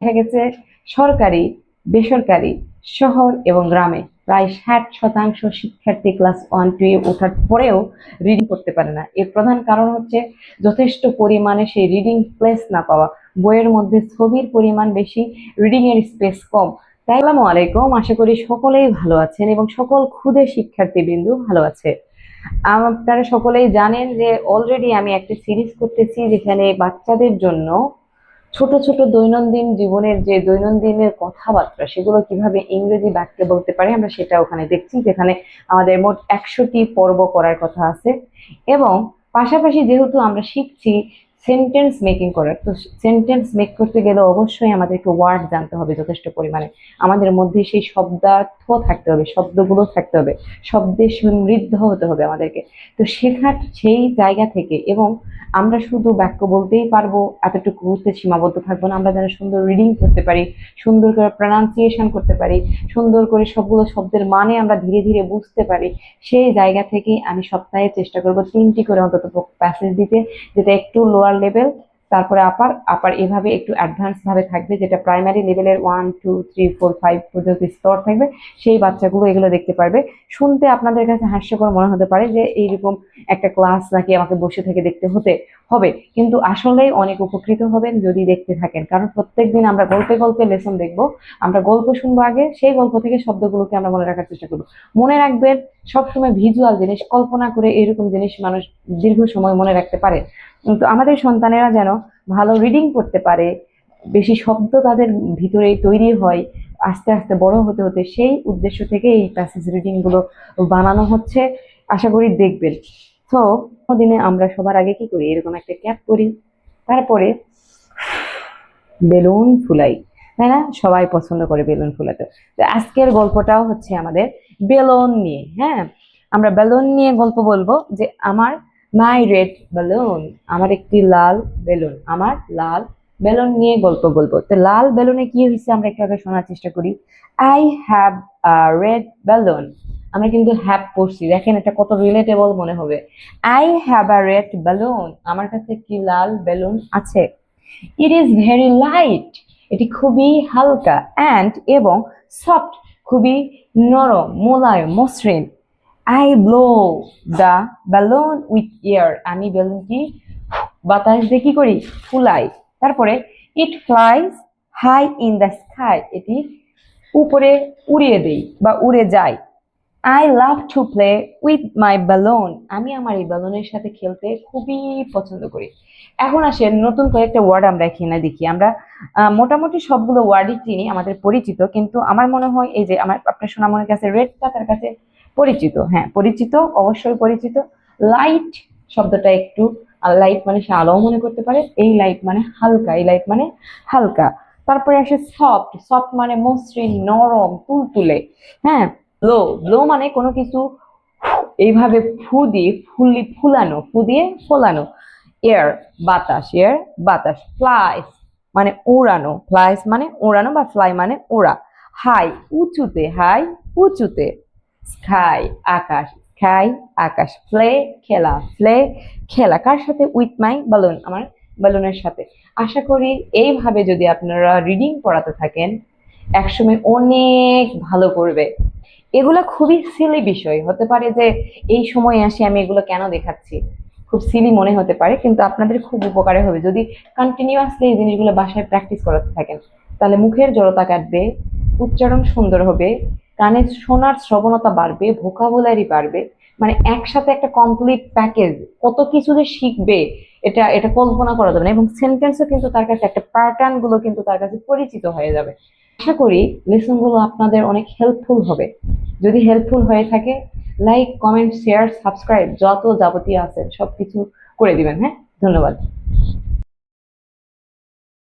দেখা গেছে সরকারি, বেসরকারি, শহর এবং গ্রামে প্রায় 60% শিক্ষার্থী ক্লাস 1-2 এ ওঠার পরেও রিডিং করতে পারে না। এর প্রধান কারণ হচ্ছে যথেষ্ট পরিমাণে সেই রিডিং প্লেস না পাওয়া। বইয়ের মধ্যে ছবির পরিমাণ বেশি, রিডিং এর স্পেস কম। তাই আসসালামু আলাইকুম, আশা করি সকলেই ভালো আছেন এবং সকল ক্ষুদে শিক্ষার্থীবৃন্দু ভালো আছে। আপনারা সকলেই জানেন যে অলরেডি আমি একটা সিরিজ করতেছি যেখানে বাচ্চাদের জন্য ছোট ছোট দৈনন্দিন জীবনের যে দৈনন্দিনের কথাবার্তা সেগুলো কিভাবে ইংরেজি বাক্যে বলতে পারে আমরা সেটা ওখানে দেখছি, যেখানে আমাদের মোট 100টি পর্ব করার কথা আছে। এবং পাশাপাশি যেহেতু আমরা শিখছি সেন্টেন্স মেকিং করার, তো সেন্টেন্স মেক করতে গেলে অবশ্যই আমাদেরকে ওয়ার্ড জানতে হবে যথেষ্ট পরিমাণে। আমাদের মধ্যে সেই শব্দার্থ থাকতে হবে, শব্দগুলো থাকতে হবে, শব্দে সমৃদ্ধ হতে হবে আমাদেরকে। তো শেখার সেই জায়গা থেকে, এবং আমরা শুধু বাক্য বলতেই পারবো এতটুকু বুঝতে সীমাবদ্ধ থাকবো না, আমরা যেন সুন্দর রিডিং করতে পারি, সুন্দর করে প্রনাউন্সিয়েশন করতে পারি, সুন্দর করে সবগুলো শব্দের মানে আমরা ধীরে ধীরে বুঝতে পারি। সেই জায়গা থেকে আমি সপ্তাহে চেষ্টা করবো 3টি করে অন্তত প্যাসেজ দিতে, যেটা একটু লোয়ার লেভেল, তারপরে আপার আপার এভাবে একটু অ্যাডভান্স ভাবে থাকবে, যেটা প্রাইমারি লেভেলের 1 2 3 4 5 পর্যন্ত স্তর থাকবে। সেই বাচ্চাগুলো এগুলো দেখতে পারবে। শুনতে আপনাদের কাছে হাস্যকর মনে হতে পারে যে এইরকম একটা ক্লাস নাকি আমাকে বসে থেকে দেখতে হবে, কিন্তু আসলেই অনেক উপকৃত হবেন যদি দেখতে থাকেন। কারণ প্রত্যেকদিন আমরা গল্পে গল্পে লেসন দেখবো, আমরা গল্প শুনবো আগে, সেই গল্প থেকে শব্দগুলোকে আমরা মনে রাখার চেষ্টা করবো। মনে রাখবেন সবসময় ভিজুয়াল জিনিস, কল্পনা করে এরকম জিনিস মানুষ দীর্ঘ সময় মনে রাখতে পারে। তো আমাদের সন্তানেরা যেন ভালো রিডিং করতে পারে, বেশি শব্দ তাদের ভিতরে তৈরি হয় আস্তে আস্তে বড় হতে হতে, সেই উদ্দেশ্য থেকে এই প্যাসেজ রিডিং গুলো বানানো হচ্ছে। আশা করি দেখবেন। তো দিনে আমরা সবার আগে কি করি, এরকম একটা ক্যাপ করি, তারপরে বেলুন ফুলাই, তাই না? সবাই পছন্দ করে বেলুন ফুলাতে। তো আজকের গল্পটাও হচ্ছে আমাদের বেলুন নিয়ে। হ্যাঁ, আমরা বেলুন নিয়ে গল্প বলবো, যে আমার মাই রেড বেলুন, আমার একটি লাল বেলুন, আমার লাল বেলুন নিয়ে গল্প বলবো। তো লাল বেলুনে কি হয়েছে আমরা একটু আগে শোনার চেষ্টা করি। I have a red balloon. আমরা কিন্তু হ্যাভ পড়ছি, দেখেন এটা কত রিলেটেবল মনে হবে। I have a red balloon, আমার কাছে একটি লাল বেলুন আছে। ইট ইজ ভেরি লাইট, এটি খুবই হালকা, অ্যান্ড এবং সফট, খুবই নরম, মোলায়েম, মসৃণ। I blow the balloon with air, আমি বেলুনটি বাতাস দিয়ে কি করি, ফুলাই। তারপরে it flies high in the sky, এটি উপরে উড়িয়ে দেই বা উড়ে যায়। I love to play with my balloon, আমি আমার এই বেলুনের সাথে খেলতে খুবই পছন্দ করি। এখন আসেন নতুন কয়েকটা ওয়ার্ড আমরা এখানে দেখি। আমরা মোটামুটি সবগুলো ওয়ার্ডই চিনি, আমাদের পরিচিত, কিন্তু আমার মনে হয় এই যে আমার আপনার সোনামনের কাছে রেডটা তার কাছে পরিচিত। হ্যাঁ, পরিচিত, অবশ্যই পরিচিত। লাইট শব্দটা একটু, লাইট মানে সে আলো মনে করতে পারে, এই লাইট মানে হালকা, এই লাইট মানে হালকা। তারপরে আসে সফট, সফট মানে মসৃণ, নরম, তুলতুলে। হ্যাঁ, ব্লো, ব্লো মানে কোনো কিছু এইভাবে ফু দিয়ে ফুলানো, ফু দিয়ে ফোলানো। এয়ার বাতাস, এয়ার বাতাস। ফ্লাইস মানে উড়ানো, ফ্লাইস মানে উড়ানো বা ফ্লাই মানে ওড়া। হাই উঁচুতে, হাই উঁচুতে। স্কাই আকাশ, স্কাই আকাশ। প্লে খেলা, প্লে খেলা। কার সাথে? উইথ মাই বেলুন, আমার বেলুনের সাথে। আশা করি এইভাবে যদি আপনারা রিডিং পড়াতে থাকেন একসময় অনেক ভালো করবে। এগুলো খুবই সিলি বিষয় হতে পারে, যে এই সময় আসে আমি এগুলো কেন দেখাচ্ছি, খুব সিলি মনে হতে পারে, কিন্তু আপনাদের খুব উপকারে হবে যদি কন্টিনিউয়াসলি এই জিনিসগুলো বাসায় প্র্যাকটিস করাতে থাকেন। তাহলে মুখের জড়তা কাটবে, উচ্চারণ সুন্দর হবে, কানে শোনার শ্রবণতা বাড়বে, ভোকাবুলারি বাড়বে। মানে একসাথে একটা কমপ্লিট প্যাকেজ, কত কিছু যে শিখবে এটা এটা কল্পনা করা যাবে না। এবং সেন্টেন্সও কিন্তু তার কাছে, একটা প্যাটার্ন গুলো কিন্তু তার কাছে পরিচিত হয়ে যাবে। আশা করি লেসন গুলো আপনাদের অনেক হেল্পফুল হবে। যদি হেল্পফুল হয়ে থাকে, লাইক, কমেন্ট, শেয়ার, সাবস্ক্রাইব যত যাবতীয় আছে সবকিছু করে দিবেন। হ্যাঁ, ধন্যবাদ।